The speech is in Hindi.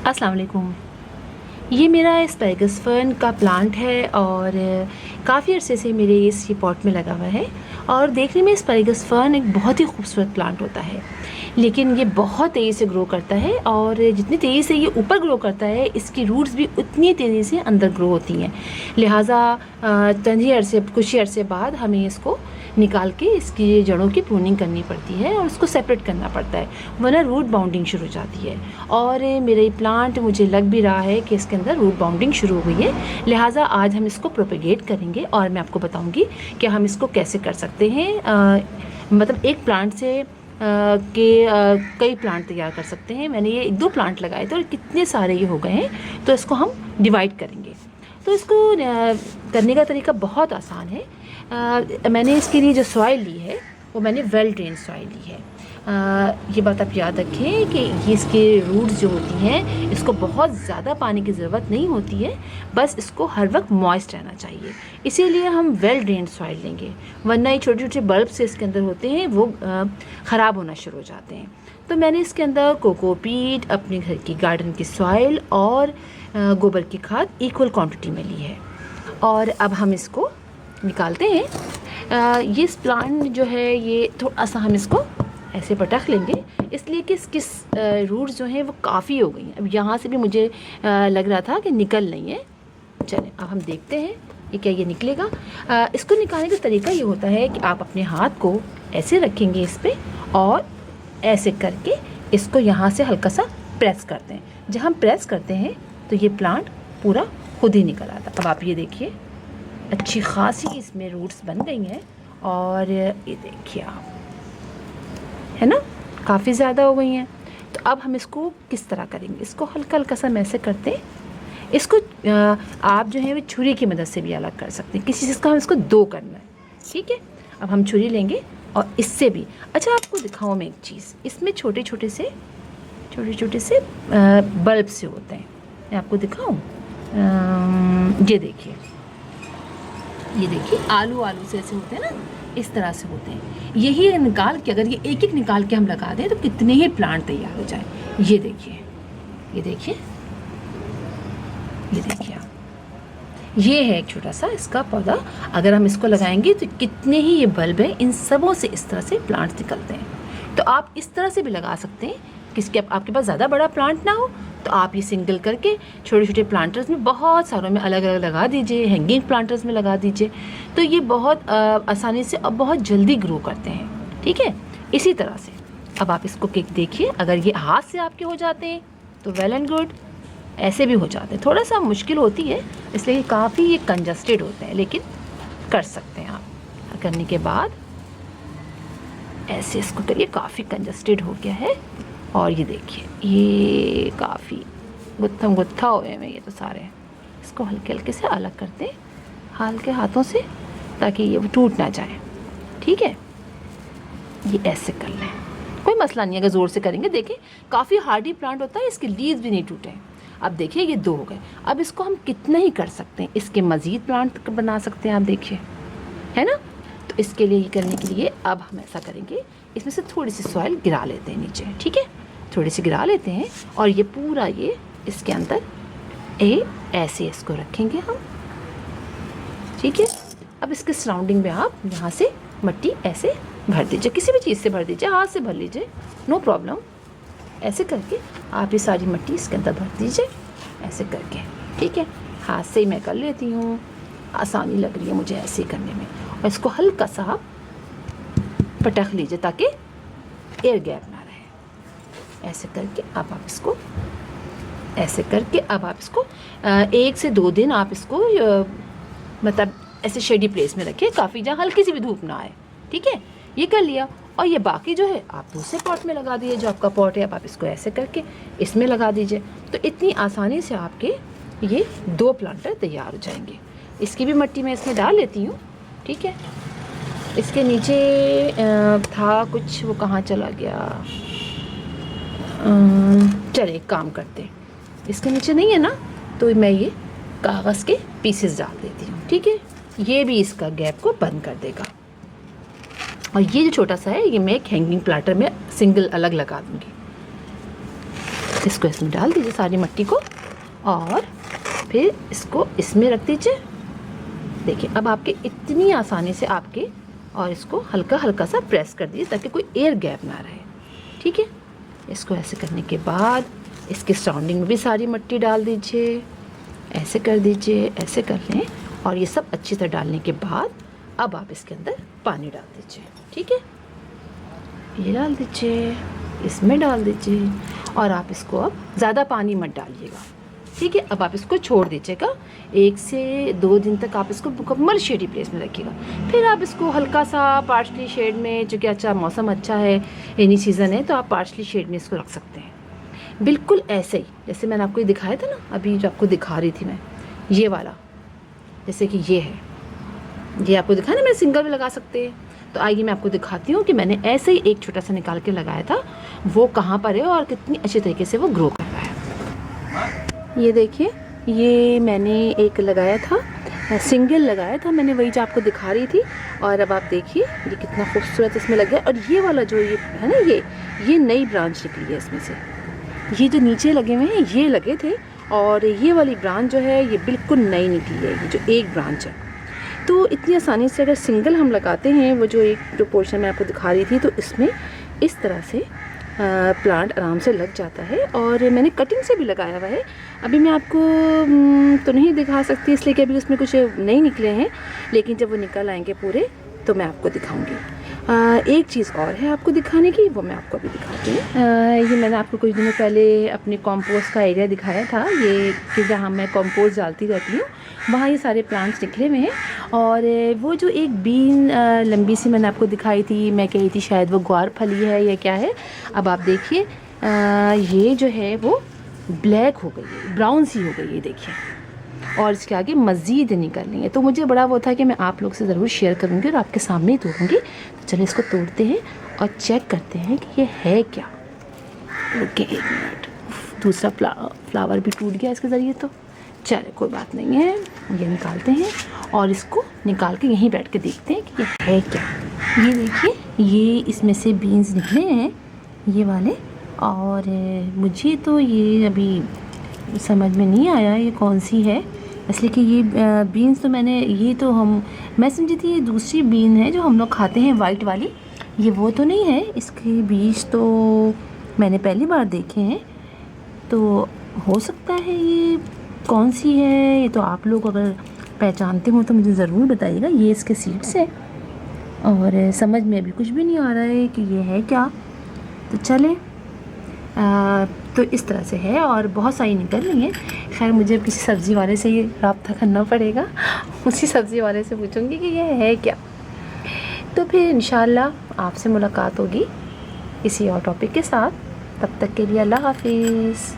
अस्सलाम वालेकुम। ये मेरा एस्पैरेगस फर्न का प्लांट है और काफ़ी अरसे से मेरे इस पॉट में लगा हुआ है। और देखने में एस्पैरेगस फर्न एक बहुत ही खूबसूरत प्लांट होता है, लेकिन ये बहुत तेज़ी से ग्रो करता है और जितनी तेज़ी से ये ऊपर ग्रो करता है इसकी रूट्स भी उतनी तेज़ी से अंदर ग्रो होती हैं। लिहाजा कुछ ही अरसे बाद हमें इसको निकाल के इसकी जड़ों की प्रूनिंग करनी पड़ती है और उसको सेपरेट करना पड़ता है, वरना रूट बाउंडिंग शुरू हो जाती है। और मेरा प्लांट मुझे लग भी रहा है कि इसके अंदर रूट बाउंडिंग शुरू हो गई है। लिहाजा आज हम इसको प्रोपेगेट करेंगे और मैं आपको बताऊंगी कि हम इसको कैसे कर सकते हैं। मतलब एक प्लांट से कई प्लांट तैयार कर सकते हैं। मैंने ये 1-2 प्लांट लगाए थे और कितने सारे ये हो गए हैं, तो इसको हम डिवाइड करेंगे। तो इसको करने का तरीका बहुत आसान है। मैंने इसके लिए जो सॉइल ली है वो मैंने वेल ड्रेन सॉइल ली है। ये बात आप याद रखें कि ये इसके रूट्स जो होती हैं इसको बहुत ज़्यादा पानी की ज़रूरत नहीं होती है, बस इसको हर वक्त मॉइस्ट रहना चाहिए। इसीलिए हम वेल ड्रेन सॉइल लेंगे, वरना ये छोटे छोटे बल्ब से इसके अंदर होते हैं वो ख़राब होना शुरू हो जाते हैं। तो मैंने इसके अंदर कोकोपीट, अपने घर की गार्डन की सॉइल और गोबर की खाद इक्वल क्वांटिटी में ली है। और अब हम इसको निकालते हैं। ये प्लांट जो है ये थोड़ा सा हम इसको ऐसे पटक लेंगे, इसलिए कि इसकी रूट्स जो हैं वो काफ़ी हो गई हैं। अब यहाँ से भी मुझे लग रहा था कि निकल नहीं है। चलें अब हम देखते हैं ये क्या ये निकलेगा। इसको निकालने का तरीका ये होता है कि आप अपने हाथ को ऐसे रखेंगे इस पर और ऐसे करके इसको यहाँ से हल्का सा प्रेस करते हैं। जब हम प्रेस करते हैं तो ये प्लांट पूरा खुद ही निकल आता है। अब आप ये देखिए अच्छी खासी इसमें रूट्स बन गई हैं और ये देखिए आप, है ना, काफ़ी ज़्यादा हो गई हैं। तो अब हम इसको किस तरह करेंगे, इसको हल्का हल्का सा मैसे करते हैं। इसको आप जो है वो छुरी की मदद से भी अलग कर सकते हैं। किसी चीज़ का हम इसको 2 करना है, ठीक है। अब हम छुरी लेंगे और इससे भी अच्छा आपको दिखाऊँ मैं एक चीज़, इसमें छोटे छोटे से बल्ब से होते हैं। मैं आपको दिखाऊँ, ये देखिए आलू से ऐसे होते हैं ना, इस तरह से होते हैं। यही निकाल के अगर ये एक एक निकाल के हम लगा दें तो कितने ही प्लांट तैयार हो जाए। ये देखिए आप, ये है एक छोटा सा इसका पौधा। अगर हम इसको लगाएंगे तो कितने ही ये बल्ब हैं, इन सबों से इस तरह से प्लांट्स निकलते हैं। तो आप इस तरह से भी लगा सकते हैं। किसके आपके पास ज़्यादा बड़ा प्लांट ना हो तो आप ये सिंगल करके छोटे छोटे प्लांटर्स में बहुत सारों में अलग अलग लगा दीजिए, हैंगिंग प्लांटर्स में लगा दीजिए। तो ये बहुत आसानी से और बहुत जल्दी ग्रो करते हैं, ठीक है। इसी तरह से अब आप इसको देखिए, अगर ये हाथ से आपके हो जाते हैं तो वेल एंड गुड, ऐसे भी हो जाते हैं। थोड़ा सा मुश्किल होती है इसलिए काफ़ी ये कंजस्टेड होते हैं, लेकिन कर सकते हैं आप। करने के बाद ऐसे इसको करिए, काफ़ी कंजस्टेड हो गया है। और ये देखिए ये काफ़ी गुत्था हुए हैं ये तो सारे। इसको हल्के हल्के से अलग करते हैं हल्के हाथों से, ताकि ये टूट ना जाए, ठीक है। ये ऐसे कर लें, कोई मसला नहीं अगर ज़ोर से करेंगे। देखिए काफ़ी हार्डी प्लांट होता है, इसके लीव्स भी नहीं टूटे। अब देखिए ये 2 हो गए। अब इसको हम कितना ही कर सकते हैं, इसके मज़ीद प्लांट बना सकते हैं आप देखिए, है ना। तो इसके लिए ये करने के लिए अब हम ऐसा करेंगे, इसमें से थोड़ी सी सॉइल गिरा लेते हैं नीचे, ठीक है। थोड़ी सी गिरा लेते हैं और ये पूरा ये इसके अंदर ऐसे इसको रखेंगे हम, ठीक है। अब इसके सराउंडिंग में आप यहाँ से मिट्टी ऐसे भर दीजिए, किसी भी चीज़ से भर दीजिए, हाथ से भर लीजिए, नो प्रॉब्लम। ऐसे करके आप ये सारी मिट्टी इसके अंदर भर दीजिए, ऐसे करके, ठीक है। हाथ से ही मैं कर लेती हूँ, आसानी लग रही है मुझे ऐसे ही करने में। और इसको हल्का सा आप पटक लीजिए ताकि एयर गैप ना रहे। ऐसे करके अब आप इसको ऐसे करके अब आप इसको 1 से 2 दिन आप इसको मतलब ऐसे शेडी प्लेस में रखिए, काफ़ी जहाँ हल्की सी भी धूप ना आए, ठीक है। ये कर लिया और ये बाकी जो है आप दूसरे पॉट में लगा दीजिए, जो आपका पॉट है अब आप इसको ऐसे करके इसमें लगा दीजिए। तो इतनी आसानी से आपके ये 2 प्लांटर तैयार हो जाएंगे। इसकी भी मिट्टी मैं इसमें डाल लेती हूँ, ठीक है। इसके नीचे था कुछ, वो कहाँ चला गया। चले एक काम करते हैं, इसके नीचे नहीं है ना, तो मैं ये कागज़ के पीसेस डाल देती हूँ, ठीक है। ये भी इसका गैप को बंद कर देगा। और ये जो छोटा सा है ये मैं एक हैंगिंग प्लांटर में सिंगल अलग लगा दूँगी। इसको इसमें डाल दीजिए सारी मट्टी को, और फिर इसको इसमें रख दीजिए। देखिए अब आपके इतनी आसानी से आपके, और इसको हल्का हल्का सा प्रेस कर दीजिए ताकि कोई एयर गैप ना रहे। ठीक है, इसको ऐसे करने के बाद इसके सराउंडिंग में भी सारी मट्टी डाल दीजिए, ऐसे कर दीजिए, ऐसे कर लें। और ये सब अच्छी तरह डालने के बाद अब आप इसके अंदर पानी डाल दीजिए। ठीक है, ये डाल दीजिए, इसमें डाल दीजिए, और आप इसको अब ज़्यादा पानी मत डालिएगा। ठीक है, अब आप इसको छोड़ दीजिएगा। 1 से 2 दिन तक आप इसको मुकम्मल शेडी प्लेस में रखिएगा। फिर आप इसको हल्का सा पार्शली शेड में, जो कि अच्छा मौसम अच्छा है, रेनी सीज़न है, तो आप पार्शली शेड में इसको रख सकते हैं। बिल्कुल ऐसे ही जैसे मैंने आपको ये दिखाया था ना, अभी जो आपको दिखा रही थी मैं, ये वाला, जैसे कि ये है, ये आपको दिखाया ना, मैं सिंगल भी लगा सकते हैं। तो आइए मैं आपको दिखाती हूँ कि मैंने ऐसे ही एक छोटा सा निकाल के लगाया था, वो कहाँ पर है और कितनी अच्छी तरीके से वो ग्रो कर रहा है। ये देखिए, ये मैंने एक लगाया था, सिंगल लगाया था मैंने, वही जो आपको दिखा रही थी। और अब आप देखिए ये कितना खूबसूरत इसमें लग गया। और ये वाला जो ये है ना, ये नई ब्रांच निकली है इसमें से। ये जो नीचे लगे हुए हैं ये लगे थे, और ये वाली ब्रांच जो है ये बिल्कुल नई निकली है, ये जो एक ब्रांच है। तो इतनी आसानी से अगर सिंगल हम लगाते हैं, वो जो पोर्शन मैं आपको दिखा रही थी, तो इसमें इस तरह से प्लांट आराम से लग जाता है। और मैंने कटिंग से भी लगाया हुआ है, अभी मैं आपको तो नहीं दिखा सकती इसलिए कि अभी उसमें कुछ नहीं निकले हैं, लेकिन जब वो निकल आएंगे पूरे तो मैं आपको दिखाऊंगी। एक चीज़ और है आपको दिखाने की, वो मैं आपको अभी दिखाती हूँ। ये मैंने आपको कुछ दिनों पहले अपने कंपोस्ट का एरिया दिखाया था, ये कि जहाँ मैं कंपोस्ट डालती रहती हूँ, वहाँ ये सारे प्लांट्स निकले हुए हैं। और वो जो एक बीन लंबी सी मैंने आपको दिखाई थी, मैं कही थी शायद वो ग्वार फली है या क्या है। अब आप देखिए ये जो है वो ब्लैक हो गई है, ब्राउन सी हो गई है, देखिए। और इसके आगे मज़ीद निकल रही है। तो मुझे बड़ा वो था कि मैं आप लोग से ज़रूर शेयर करूँगी और आपके सामने ही तोड़ूँगी। तो चलिए इसको तोड़ते हैं और चेक करते हैं कि ये है क्या। रुके 1 मिनट, दूसरा फ्लावर भी टूट गया इसके ज़रिए। तो चलिए कोई बात नहीं है, ये निकालते हैं और इसको निकाल के यहीं बैठ के देखते हैं कि ये है क्या। ये देखिए, ये इसमें से बीन्स निकले हैं ये वाले, और मुझे तो ये अभी समझ में नहीं आया ये कौन सी है, इसलिए कि ये बीन्स तो मैं समझी थी ये दूसरी बीन है जो हम लोग खाते हैं, वाइट वाली। ये वो तो नहीं है, इसके बीज तो मैंने पहली बार देखे हैं। तो हो सकता है ये कौन सी है, ये तो आप लोग अगर पहचानते हो तो मुझे ज़रूर बताइएगा। ये इसके सीड्स है और समझ में अभी कुछ भी नहीं आ रहा है कि ये है क्या। तो चले तो इस तरह से है और बहुत सारी निकल रही हैं। खैर मुझे अब किसी सब्ज़ी वाले से ये रब्ता करना पड़ेगा, उसी सब्ज़ी वाले से पूछूंगी कि ये है क्या। तो फिर इंशाल्लाह आपसे मुलाकात होगी किसी और टॉपिक के साथ। तब तक के लिए अल्लाह हाफिज़।